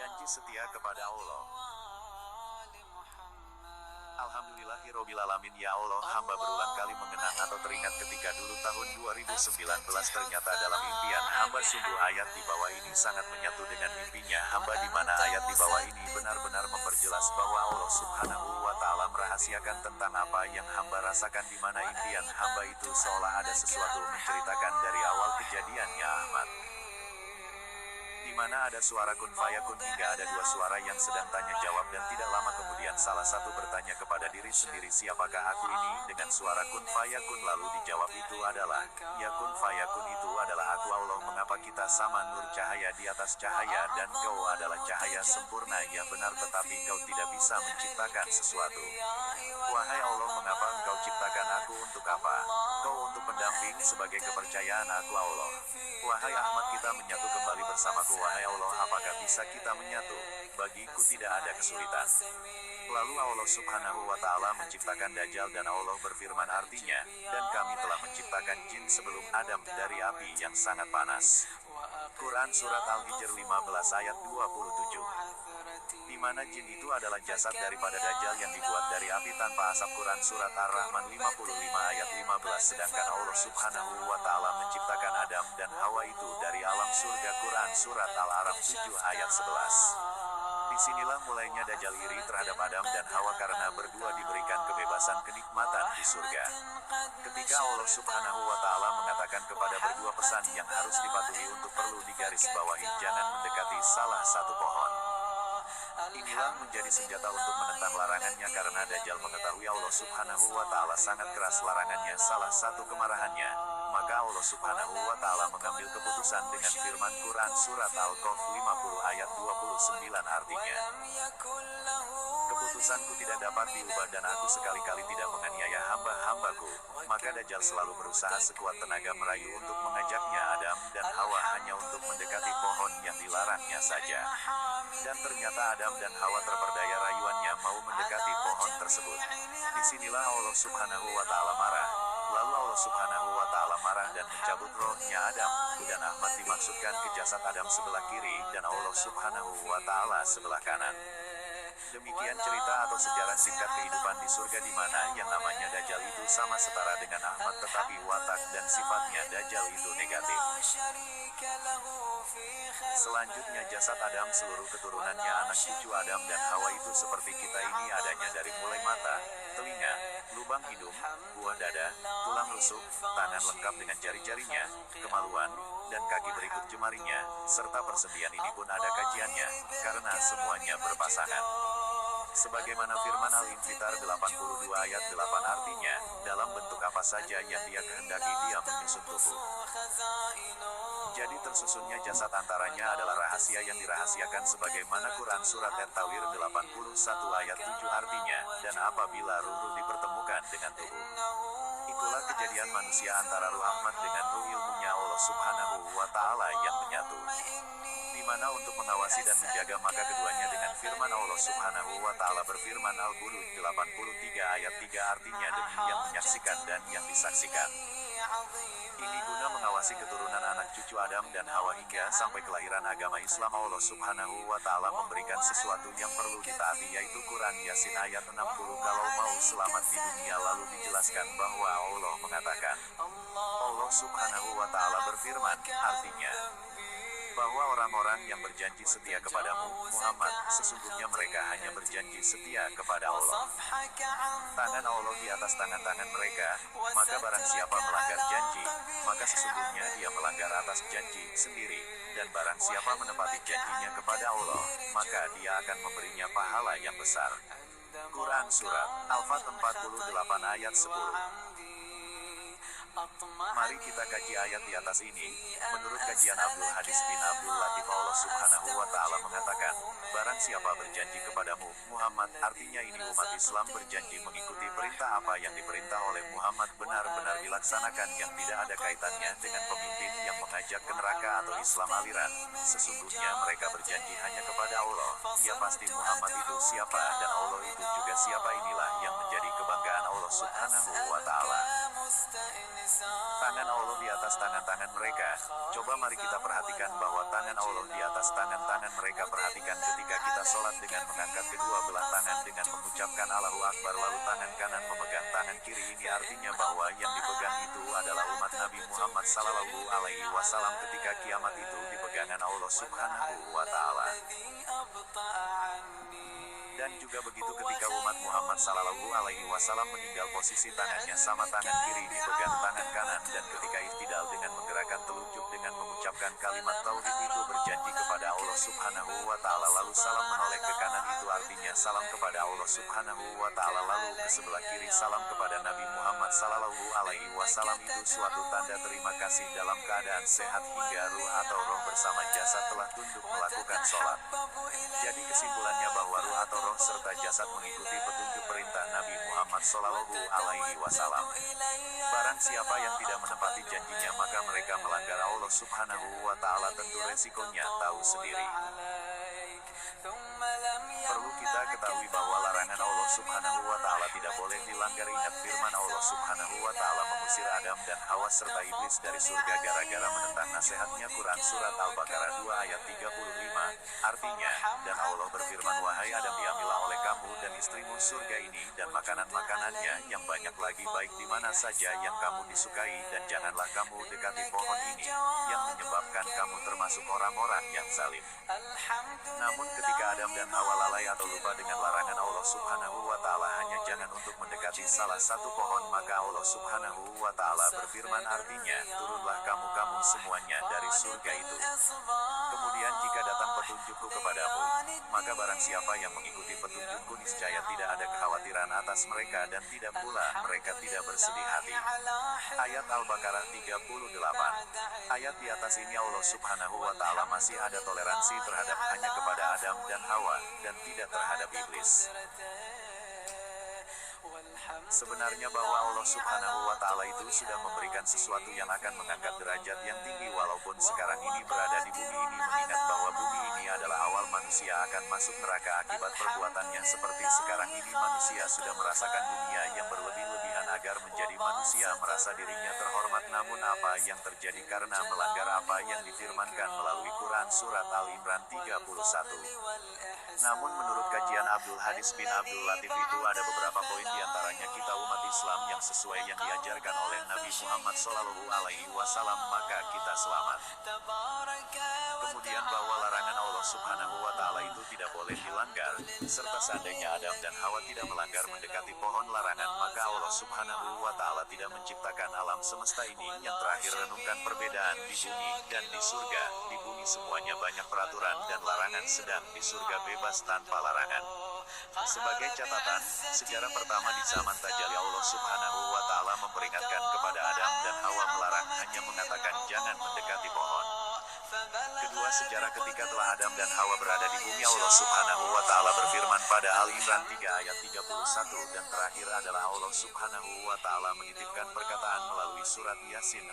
Berjanji setia kepada Allah. Alhamdulillahirobbilalamin. Ya Allah, hamba berulang kali mengenang atau teringat ketika dulu tahun 2019 ternyata dalam impian hamba sungguh ayat di bawah ini sangat menyatu dengan mimpinya hamba, di mana ayat di bawah ini benar-benar memperjelas bahwa Allah Subhanahu wa Ta'ala merahasiakan tentang apa yang hamba rasakan, di mana impian hamba itu seolah ada sesuatu menceritakan dari awal kejadiannya Ahmad, di mana ada suara kun fayakun hingga ada dua suara yang sedang tanya jawab, dan tidak lama kemudian salah satu bertanya kepada diri sendiri, siapakah aku ini, dengan suara kun fayakun, lalu dijawab itu adalah ya kun fayakun, itu adalah aku Allah. Mengapa kita sama nur cahaya di atas cahaya, dan kau adalah cahaya sempurna, ya benar, tetapi kau tidak bisa menciptakan sesuatu. Wahai Allah, mengapa engkau ciptakan aku, untuk apa? Kau untuk pendamping sebagai kepercayaan aku Allah. Wahai Ahmad, kita menyatu kembali bersamaku. Wahai Allah, apakah bisa kita menyatu? Bagiku tidak ada kesulitan. Lalu Allah Subhanahu wa Ta'ala menciptakan Dajjal, dan Allah berfirman artinya, dan kami telah menciptakan jin sebelum Adam dari api yang sangat panas. Quran Surat Al-Hijr 15 ayat 27. Di mana jin itu adalah jasad daripada Dajjal yang dibuat dari api tanpa asap. Quran Surat Ar-Rahman 55 ayat 15. Sedangkan Allah Subhanahu wa Ta'ala menciptakan Adam dan Hawa itu dari alam surga. Quran Surat Al-Araf 7 ayat 11. Disinilah mulainya Dajjal iri terhadap Adam dan Hawa karena berdua diberikan kebebasan kenikmatan di surga. Ketika Allah Subhanahu wa Ta'ala mengatakan kepada berdua pesan yang harus dipatuhi untuk perlu digarisbawahi, jangan mendekati salah satu pohon. Inilah menjadi senjata untuk menentang larangannya, karena Dajjal mengetahui Allah Subhanahu wa Ta'ala sangat keras larangannya, salah satu kemarahannya. Maka Allah Subhanahu wa Ta'ala mengambil keputusan dengan firman Quran Surat Al-Kahf 50 ayat 29, artinya, keputusanku tidak dapat diubah dan aku sekali-kali tidak menganiaya hamba-hambaku. Maka Dajjal selalu berusaha sekuat tenaga merayu untuk mengajaknya Adam dan Hawa hanya untuk mendekati pohon yang dilarangnya saja. Dan ternyata Adam dan Hawa terperdaya rayuannya mau mendekati pohon tersebut. Disinilah Allah Subhanahu wa Ta'ala marah. Lalu Allah Subhanahu wa Ta'ala marah dan mencabut rohnya Adam, dan Ahmad dimaksudkan ke jasad Adam sebelah kiri dan Allah Subhanahu wa Ta'ala sebelah kanan. Demikian cerita atau sejarah singkat kehidupan di surga, di mana yang namanya Dajjal itu sama setara dengan Ahmad, tetapi watak dan sifatnya Dajjal itu negatif. Selanjutnya jasad Adam, seluruh keturunannya anak cucu Adam dan Hawa itu seperti kita ini adanya, dari mulai mata, telinga, lubang hidung, buah dada, tulang rusuk, tangan lengkap dengan jari-jarinya, kemaluan, dan kaki berikut jemarinya, serta persendian ini pun ada kajiannya, karena semuanya berpasangan. Sebagaimana firman Al-Infitar 82 ayat 8, artinya, dalam bentuk apa saja yang dia kehendaki dia menyusun tubuh. Jadi tersusunnya jasad antaranya adalah rahasia yang dirahasiakan, sebagaimana Quran Surat At-Tawir 81 ayat 7, artinya, dan apabila ruh dipertemukan dengan tubuh. Itulah kejadian manusia antara ruh Ahmad dengan ruh ilmunya Allah Subhanahu wa Ta'ala yang menyatu. Di mana untuk mengawasi dan menjaga, maka keduanya dengan firman Allah Subhanahu wa Ta'ala berfirman Al-Buruj 83 ayat 3, artinya demi yang menyaksikan dan yang disaksikan. Ini guna mengawasi keturunan anak cucu Adam dan Hawa hingga sampai kelahiran agama Islam. Allah Subhanahu wa Ta'ala memberikan sesuatu yang perlu ditaati, yaitu Quran Yasin ayat 60, kalau mau selamat di dunia. Lalu dijelaskan bahwa Allah mengatakan, Allah Subhanahu wa Ta'ala berfirman, artinya, bahwa orang-orang yang berjanji setia kepadamu, Muhammad, sesungguhnya mereka hanya berjanji setia kepada Allah. Tangan Allah di atas tangan-tangan mereka, maka barang siapa melanggar janji, maka sesungguhnya dia melanggar atas janji sendiri. Dan barang siapa menepati janjinya kepada Allah, maka dia akan memberinya pahala yang besar. Quran Surat Al-Fat 48 ayat 10. Mari kita kaji ayat di atas ini. Menurut kajian Abdul Hadis bin Abdul Latif, Allah Subhanahu wa Ta'ala mengatakan, barang siapa berjanji kepadamu, Muhammad, artinya ini umat Islam berjanji mengikuti perintah apa yang diperintah oleh Muhammad, benar-benar dilaksanakan, yang tidak ada kaitannya dengan pemimpin yang mengajak ke neraka atau Islam aliran. Sesungguhnya mereka berjanji hanya kepada Allah. Ya pasti Muhammad itu siapa dan Allah itu juga siapa, inilah yang menjadi kebanggaan Allah Subhanahu wa Ta'ala. Tangan Allah di atas tangan-tangan mereka. Coba mari kita perhatikan bahwa tangan Allah di atas tangan-tangan mereka. Perhatikan ketika kita sholat dengan mengangkat kedua belah tangan dengan mengucapkan Allahu Akbar, lalu tangan kanan memegang tangan kiri. Ini artinya bahwa yang dipegang itu adalah umat Nabi Muhammad Sallallahu Alaihi Wasallam. Ketika kiamat itu dipegangan Allah Subhanahu wa Ta'ala. Dan juga begitu ketika umat Muhammad Sallallahu Alaihi Wasallam meninggal, posisi tangannya sama tangan kiri dipegang tangan kanan, dan ketika iftidal dengan menggerakkan telunjuk dengan mengucapkan kalimat tauhid itu berjanji kepada Allah Subhanahu wa Ta'ala, lalu salam menoleh ke kanan itu artinya salam kepada Allah Subhanahu wa Ta'ala, lalu ke sebelah kiri salam kepada Nabi Muhammad Sallallahu Alaihi Wasallam. Itu suatu tanda terima kasih dalam keadaan sehat hingga ruh atau roh bersama jasad telah tunduk melakukan sholat. Jadi kesimpulannya bahwa ruh atau roh serta jasad mengikuti petunjuk perintah Nabi Muhammad Sallallahu Alaihi Wasallam. Barang siapa yang tidak menepati janjinya maka mereka melanggar Allah Subhanahu wa Ta'ala. Tentu resikonya tahu sendiri. Perlu kita ketahui bahwa larangan Allah Subhanahu wa Ta'ala tidak boleh dilanggar. Ingat firman Allah Subhanahu wa Ta'ala mengusir Adam dan Hawa serta iblis dari surga gara-gara menentang nasihatnya. Quran Surat Al-Baqarah 2 ayat 35. Artinya, dan Allah berfirman, wahai Adam, diambillah oleh kamu dan istrimu surga ini dan makanan-makanannya yang banyak lagi baik di mana saja yang kamu disukai, dan janganlah kamu dekati pohon ini yang menyebabkan kamu termasuk orang-orang yang zalim. Namun ketika Adam dan Hawa lalai atau lupa dengan larangan Allah Subhanahu wa Ta'ala hanya jangan untuk mendekati salah satu pohon, maka Allah Subhanahu wa Ta'ala berfirman artinya, turunlah kamu semuanya dari surga itu. Kemudian jika datang petunjukku kepadamu, maka barang siapa yang mengikuti petunjukku niscaya tidak ada kekhawatiran atas mereka dan tidak pula mereka tidak bersedih hati. Ayat Al-Baqarah 38. Ayat di atas ini Allah Subhanahu wa Ta'ala masih ada toleransi terhadap hanya kepada Adam dan Hawa dan tidak terhadap iblis. Sebenarnya bahwa Allah Subhanahu wa Ta'ala itu sudah memberikan sesuatu yang akan mengangkat derajat yang tinggi walaupun sekarang ini berada di bumi ini, mengingat bahwa bumi ini adalah awal manusia akan masuk neraka akibat perbuatannya. Seperti sekarang ini manusia sudah merasakan dunia yang berlebih-lebihan agar menjadi manusia merasa dirinya terhormat. Namun apa yang terjadi karena melanggar apa yang difirmankan melalui Quran Surat Al-Imran 31. Namun menurut kajian Abdul Hadis bin Abdul Latif itu ada beberapa poin diantaranya kita umat Islam yang sesuai yang diajarkan oleh Nabi Muhammad Sallallahu Alaihi Wasallam maka kita selamat. Kemudian bahwa larangan Allah Subhanahu wa Ta'ala itu tidak boleh dilanggar, serta seandainya Adam dan Hawa tidak melanggar mendekati pohon larangan maka Allah Subhanahu wa Ta'ala tidak menciptakan alam semesta ini. Yang terakhir, renungkan perbedaan di bumi dan di surga. Di bumi semuanya banyak peraturan dan larangan, sedang di surga bebas tanpa larangan. Sebagai catatan, sejarah pertama di zaman Tajalli Allah Subhanahu wa Ta'ala memperingatkan kepada Adam dan Hawa melarang hanya mengatakan jangan mendekati pohon. Kedua, sejarah ketika telah Adam dan Hawa berada di bumi Allah Subhanahu wa Ta'ala berfirman pada Al-Imran 3 ayat 31. Dan terakhir adalah Allah Subhanahu wa Ta'ala menitipkan perkataan melalui surat Yasin 60.